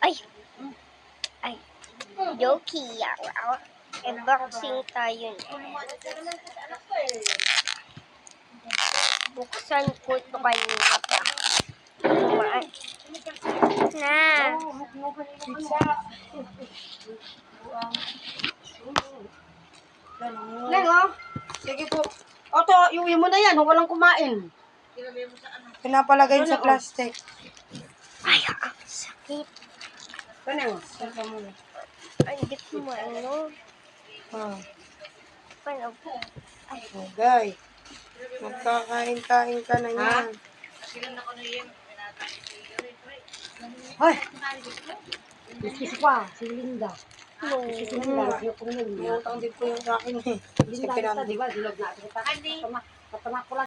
Ay! Ay! Yoki! Unboxing tayo na. Buksan ko ito kanina pa. Tumaan. Na! Lengo, sige po. Oto, iuwi mo na yan. Walang kumain. Pinapalagay sa plastic. Ay, ang sakit. Lengo, saka mo. Ay, hindi ko maano. Paano? Ay, Okay. Magkakain-kain ka na yan. Hoy! Kiss pa, si Linda. no. Si Linda, yung kumain. May utang din po yung sa akin eh. Kasi Linda, pinamili. di ba? Dilog na. Katama ko lang.